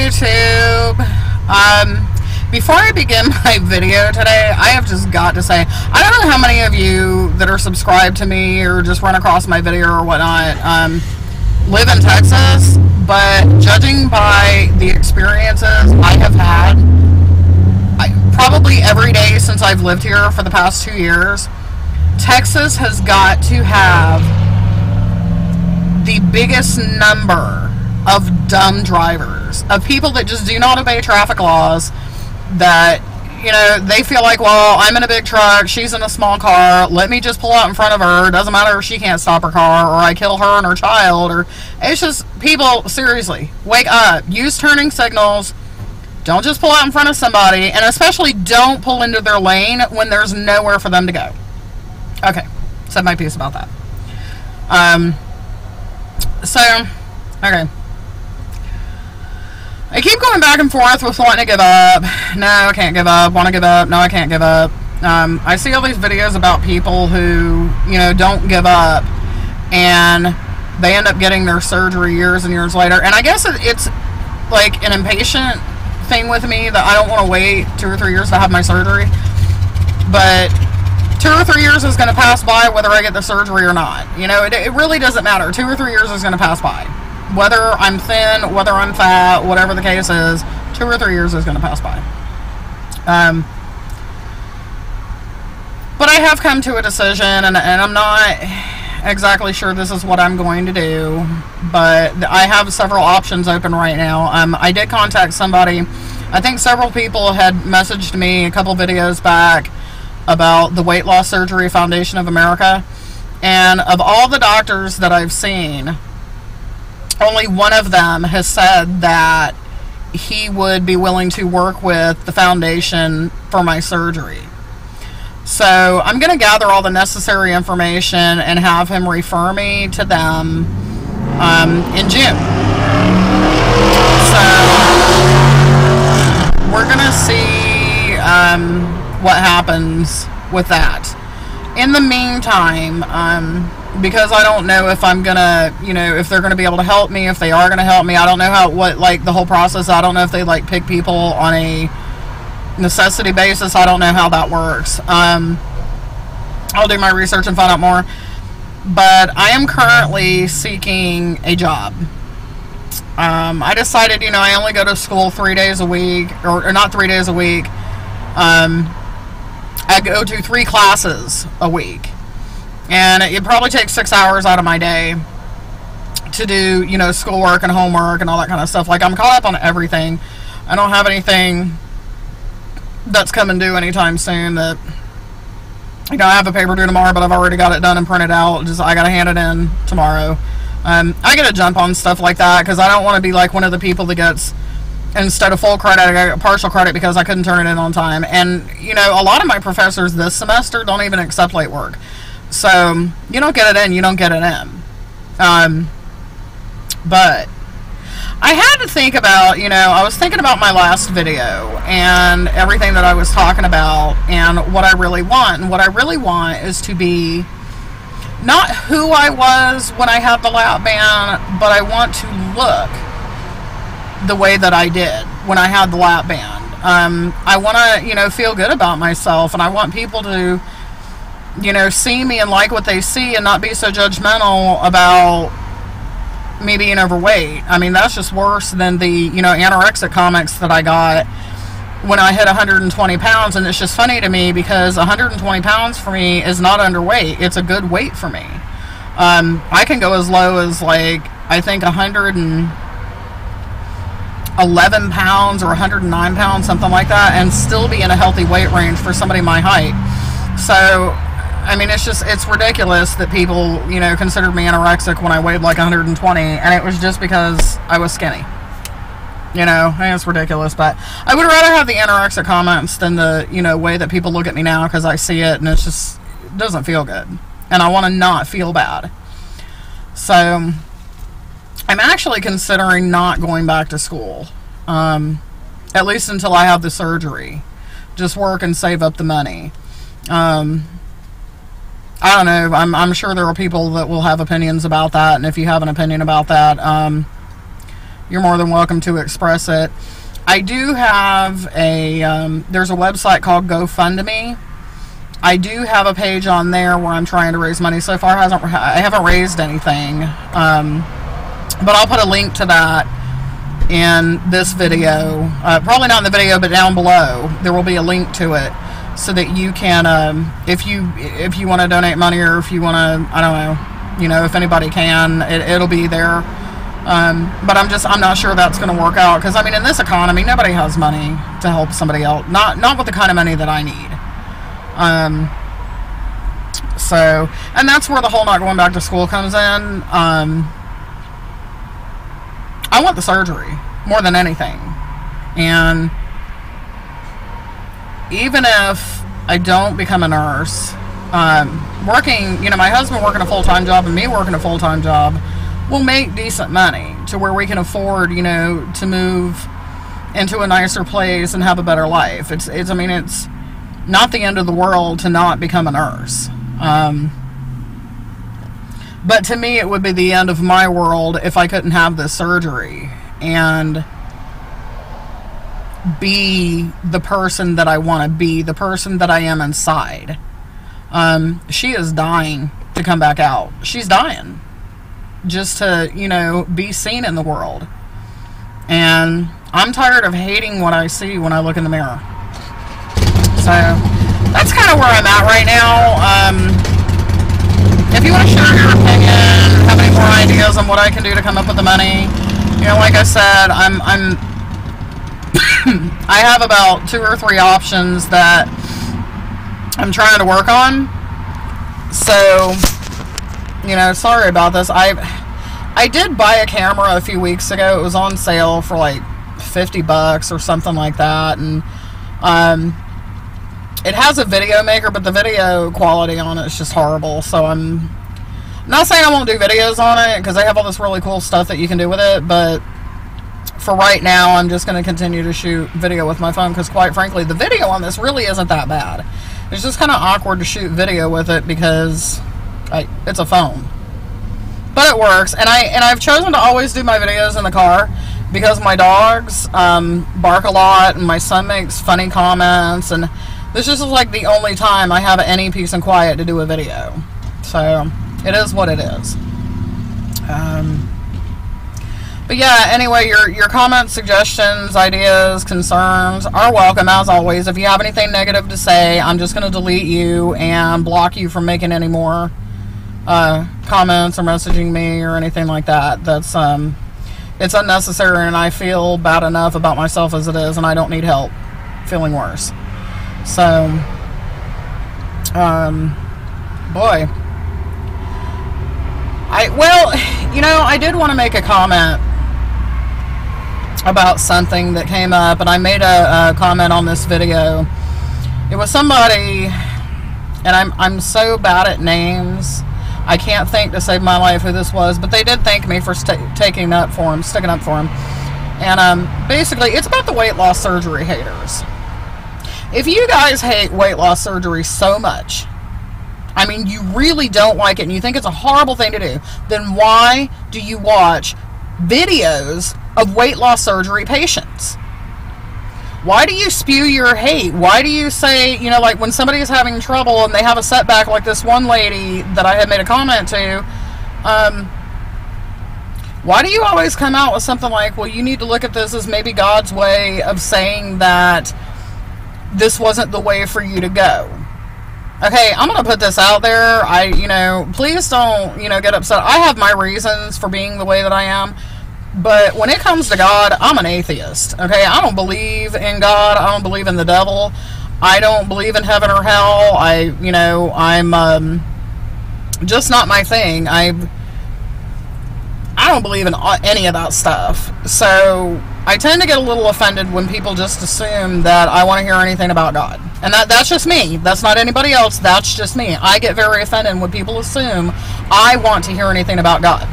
YouTube. Before I begin my video today, I have just got to say, I don't know how many of you that are subscribed to me or just run across my video or whatnot live in Texas, but judging by the experiences I have had, probably every day since I've lived here for the past 2 years, Texas has got to have the biggest number of dumb drivers, of people that just do not obey traffic laws, that, you know, they feel like, well, I'm in a big truck, she's in a small car, let me just pull out in front of her, doesn't matter if she can't stop her car, or I kill her and her child, or, it's just, people, seriously, wake up, use turning signals, don't just pull out in front of somebody, and especially don't pull into their lane when there's nowhere for them to go. Okay, said my piece about that. Okay. I keep going back and forth with wanting to give up. No, I can't give up. Want to give up. No, I can't give up. I see all these videos about people who, you know, don't give up, and they end up getting their surgery years and years later. And I guess it's like an impatient thing with me that I don't want to wait 2 or 3 years to have my surgery. But 2 or 3 years is going to pass by whether I get the surgery or not. You know, it really doesn't matter. 2 or 3 years is going to pass by. Whether I'm thin, whether I'm fat, whatever the case is, 2 or 3 years is going to pass by. But I have come to a decision, and I'm not exactly sure this is what I'm going to do, but I have several options open right now. I did contact somebody. I think several people had messaged me a couple videos back about the Weight Loss Surgery Foundation of America, and of all the doctors that I've seen, only one of them has said that he would be willing to work with the foundation for my surgery. So I'm going to gather all the necessary information and have him refer me to them in June. So we're going to see what happens with that. In the meantime, because I don't know if I'm gonna, you know, if they're gonna be able to help me, if they are gonna help me, I don't know like the whole process. I don't know if they like pick people on a necessity basis. I don't know how that works. I'll do my research and find out more. But I am currently seeking a job. I decided, you know, I only go to school 3 days a week, or not 3 days a week. I go to 3 classes a week, and it probably takes 6 hours out of my day to do, you know, schoolwork and homework and all that kind of stuff. Like, I'm caught up on everything. I don't have anything that's coming due anytime soon that, you know, I have a paper due tomorrow, but I've already got it done and printed out. Just, I gotta hand it in tomorrow. I get a jump on stuff like that because I don't want to be like one of the people that gets, instead of full credit, I got partial credit because I couldn't turn it in on time. And, you know, a lot of my professors this semester don't even accept late work. So, you don't get it in, you don't get it in. But I had to think about, you know, I was thinking about my last video and everything that I was talking about and what I really want. And what I really want is to be not who I was when I had the lap band, but I want to look the way that I did when I had the lap band. I want to, you know, feel good about myself, and I want people to, you know, see me and like what they see and not be so judgmental about me being overweight. I mean, that's just worse than the, you know, anorexic comments that I got when I hit 120 pounds. And it's just funny to me because 120 pounds for me is not underweight. It's a good weight for me. I can go as low as, like, I think 111 pounds or 109 pounds, something like that, and still be in a healthy weight range for somebody my height. So, I mean, it's just, it's ridiculous that people, you know, considered me anorexic when I weighed like 120, and it was just because I was skinny. You know, I mean, it's ridiculous, but I would rather have the anorexic comments than the, you know, way that people look at me now, because I see it and it's just, it doesn't feel good. And I want to not feel bad. So, I'm actually considering not going back to school. At least until I have the surgery. Just work and save up the money. I don't know. I'm sure there are people that will have opinions about that, and if you have an opinion about that, you're more than welcome to express it. I do have there's a website called GoFundMe. I do have a page on there where I'm trying to raise money. So far, I haven't raised anything. But I'll put a link to that in this video. Probably not in the video, but down below. There will be a link to it so that you can, if you want to donate money, or if you want to, I don't know, you know, if anybody can, it'll be there. But I'm not sure that's going to work out, because I mean, in this economy, nobody has money to help somebody else. Not with the kind of money that I need. So, and that's where the whole not going back to school comes in. I want the surgery more than anything. And even if I don't become a nurse, working, you know, my husband working a full-time job and me working a full-time job, we'll make decent money to where we can afford, you know, to move into a nicer place and have a better life. I mean, it's not the end of the world to not become a nurse. But to me, it would be the end of my world if I couldn't have this surgery and be the person that I want to be, the person that I am inside. She is dying to come back out. She's dying just to, you know, be seen in the world. And I'm tired of hating what I see when I look in the mirror. So that's kind of where I'm at right now. If you want to share your opinion, have any more ideas on what I can do to come up with the money, you know, like I said, I have about 2 or 3 options that I'm trying to work on. So, you know, sorry about this. I did buy a camera a few weeks ago. It was on sale for like $50 or something like that, and it has a video maker, but the video quality on it is just horrible. So I'm not saying I won't do videos on it, because I have all this really cool stuff that you can do with it, but for right now, I'm just going to continue to shoot video with my phone, because quite frankly, the video on this really isn't that bad. It's just kind of awkward to shoot video with it because it's a phone. But it works, and I've chosen to always do my videos in the car, because my dogs bark a lot, and my son makes funny comments, and this is just like the only time I have any peace and quiet to do a video. So it is what it is. But yeah, anyway, your comments, suggestions, ideas, concerns are welcome, as always. If you have anything negative to say, I'm just going to delete you and block you from making any more comments or messaging me or anything like that. That's it's unnecessary, and I feel bad enough about myself as it is, and I don't need help feeling worse. So, boy. You know, I did want to make a comment about something that came up, and I made a comment on this video. It was somebody, and I'm so bad at names, I can't think to save my life who this was, but they did thank me for sticking up for him. And basically, it's about the weight loss surgery haters. If you guys hate weight loss surgery so much, I mean, you really don't like it, and you think it's a horrible thing to do, then why do you watch videos of weight loss surgery patients? Why do you spew your hate? Why do you say, you know, like when somebody is having trouble and they have a setback, like this one lady that I had made a comment to, why do you always come out with something like, well, you need to look at this as maybe God's way of saying that this wasn't the way for you to go? Okay, I'm going to put this out there. Please don't, get upset. I have my reasons for being the way that I am. But when it comes to God, I'm an atheist. Okay, I don't believe in God. I don't believe in the devil. I don't believe in heaven or hell. I'm just not my thing. I don't believe in any of that stuff. So I tend to get a little offended when people just assume that I want to hear anything about God. And that's just me. That's not anybody else. That's just me. I get very offended when people assume I want to hear anything about God.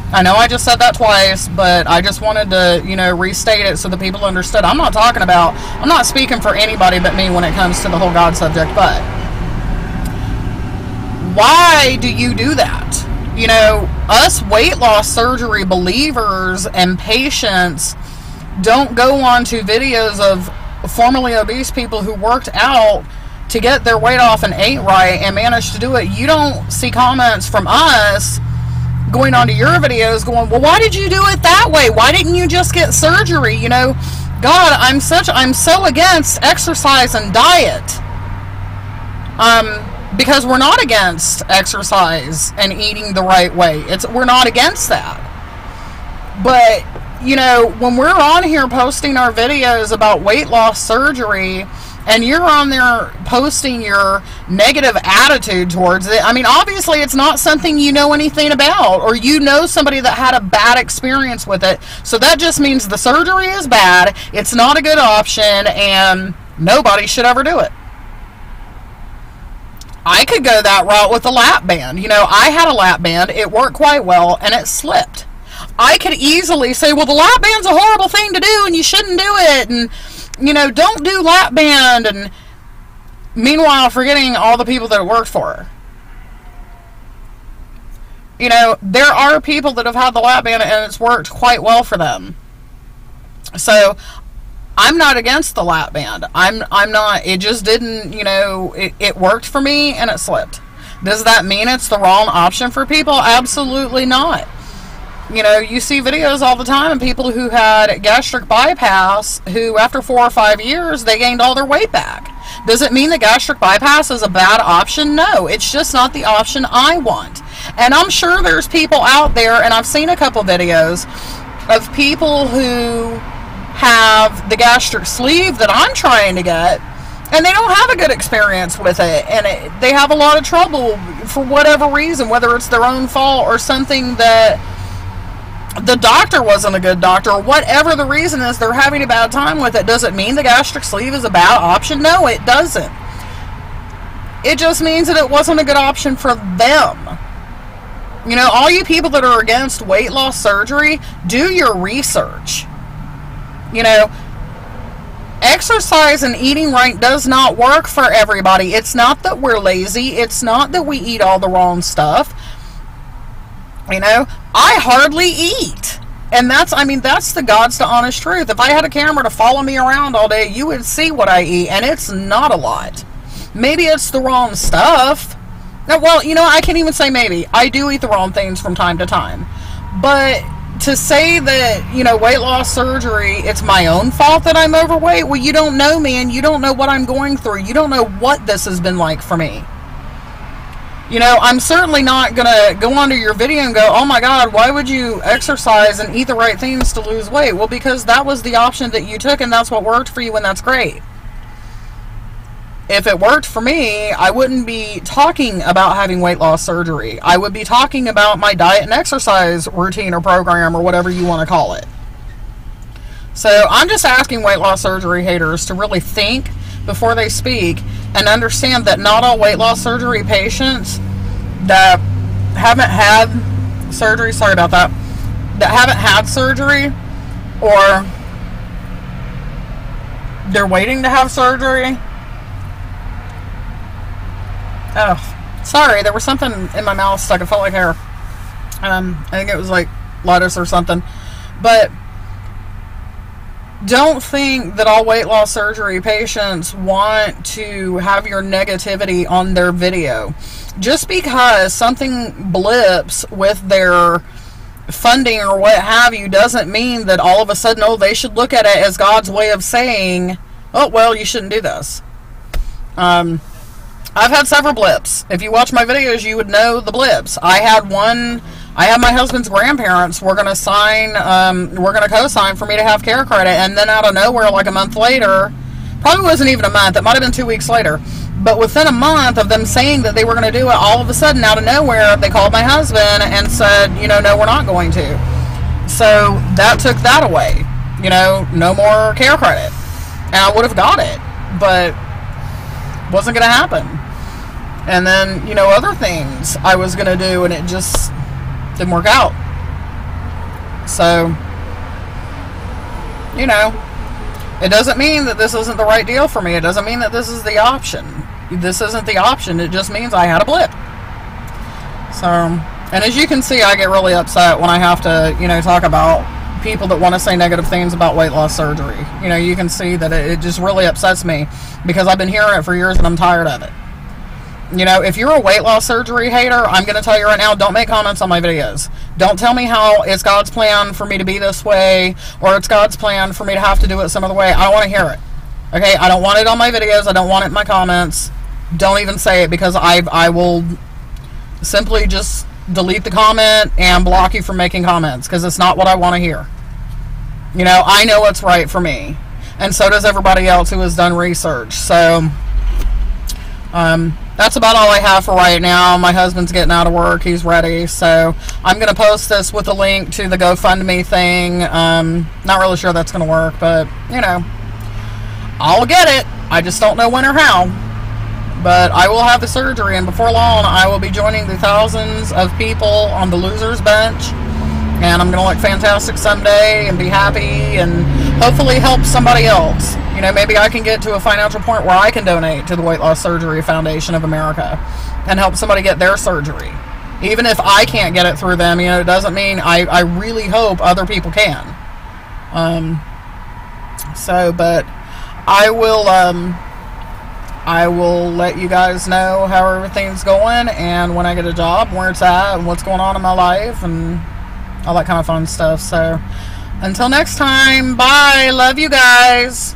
I know I just said that twice, but I just wanted to, restate it so that people understood. I'm not speaking for anybody but me when it comes to the whole God subject, but why do you do that? You know, us weight loss surgery believers and patients don't go on to videos of formerly obese people who worked out to get their weight off and ate right and managed to do it. You don't see comments from us going onto your videos going, well, why did you do it that way? Why didn't you just get surgery? You know, God, I'm so against exercise and diet. Because we're not against exercise and eating the right way. We're not against that. But, you know, when we're on here posting our videos about weight loss surgery, and you're on there posting your negative attitude towards it, I mean, obviously it's not something you know anything about, or you know somebody that had a bad experience with it. So that just means the surgery is bad, it's not a good option, and nobody should ever do it. I could go that route with a lap band. You know, I had a lap band, it worked quite well, and it slipped. I could easily say, well, the lap band's a horrible thing to do, and you shouldn't do it, and you know, don't do lap band, and meanwhile forgetting all the people that it worked for. You know, there are people that have had the lap band and it's worked quite well for them. So I'm not against the lap band. I'm not, it just didn't, you know, it worked for me and it slipped. Does that mean it's the wrong option for people? Absolutely not. You know, you see videos all the time of people who had gastric bypass who, after 4 or 5 years, they gained all their weight back. Does it mean that gastric bypass is a bad option? No, it's just not the option I want. And I'm sure there's people out there, and I've seen a couple videos of people who have the gastric sleeve that I'm trying to get, and they don't have a good experience with it, and they have a lot of trouble for whatever reason, whether it's their own fault or something that the doctor wasn't a good doctor, or whatever the reason is, they're having a bad time with it. Does it mean the gastric sleeve is a bad option? No, it doesn't. It just means that it wasn't a good option for them. You know, all you people that are against weight loss surgery, do your research. You know, exercise and eating right does not work for everybody. It's not that we're lazy. It's not that we eat all the wrong stuff. You know, I hardly eat. And that's, I mean, that's the God's to honest truth. If I had a camera to follow me around all day, you would see what I eat, and it's not a lot. Maybe it's the wrong stuff. Well, you know, I can't even say maybe. I do eat the wrong things from time to time. But to say that, you know, weight loss surgery, it's my own fault that I'm overweight, well, you don't know me, and you don't know what I'm going through. You don't know what this has been like for me. You know, I'm certainly not going to go onto your video and go, oh my God, why would you exercise and eat the right things to lose weight? Well, because that was the option that you took, and that's what worked for you, and that's great. If it worked for me, I wouldn't be talking about having weight loss surgery. I would be talking about my diet and exercise routine or program or whatever you want to call it. So I'm just asking weight loss surgery haters to really think before they speak and understand that not all weight loss surgery patients that haven't had surgery, sorry about that, that haven't had surgery or they're waiting to have surgery. Oh, sorry, there was something in my mouth stuck. It felt like hair. I think it was like lettuce or something. But don't think that all weight loss surgery patients want to have your negativity on their video. Just because something blips with their funding or what have you doesn't mean that all of a sudden, oh, they should look at it as God's way of saying, oh, well, you shouldn't do this. I've had several blips. If you watch my videos, you would know the blips. I had one. I had my husband's grandparents were going to sign, were going to co-sign for me to have care credit, and then out of nowhere, like a month later, probably wasn't even a month, it might have been 2 weeks later, but within a month of them saying that they were going to do it, all of a sudden, out of nowhere, they called my husband and said, you know, no, we're not going to. So that took that away. You know, no more care credit. And I would have got it, but wasn't going to happen. And then, you know, other things I was going to do, and it just didn't work out. So, you know, it doesn't mean that this isn't the right deal for me. It doesn't mean that this is the option. This isn't the option. It just means I had a blip. So, And as you can see, I get really upset when I have to, you know, talk about people that want to say negative things about weight loss surgery. You know, you can see that it just really upsets me because I've been hearing it for years and I'm tired of it. You know, if you're a weight loss surgery hater, I'm going to tell you right now, don't make comments on my videos. Don't tell me how it's God's plan for me to be this way, or it's God's plan for me to have to do it some other way. I don't want to hear it. Okay, I don't want it on my videos. I don't want it in my comments. Don't even say it, because I will simply just delete the comment and block you from making comments, because it's not what I want to hear. You know, I know what's right for me, and so does everybody else who has done research. So that's about all I have for right now. My husband's getting out of work. He's ready. So I'm going to post this with a link to the GoFundMe thing. Not really sure that's going to work, but, you know, I'll get it. I just don't know when or how. But I will have the surgery, and before long, I will be joining the thousands of people on the loser's bench. And I'm going to look fantastic someday and be happy and hopefully help somebody else. You know, maybe I can get to a financial point where I can donate to the Weight Loss Surgery Foundation of America and help somebody get their surgery. Even if I can't get it through them, you know, it doesn't mean I really hope other people can. But I will let you guys know how everything's going and when I get a job, where it's at, and what's going on in my life, and all that kind of fun stuff. So until next time, bye. Love you guys.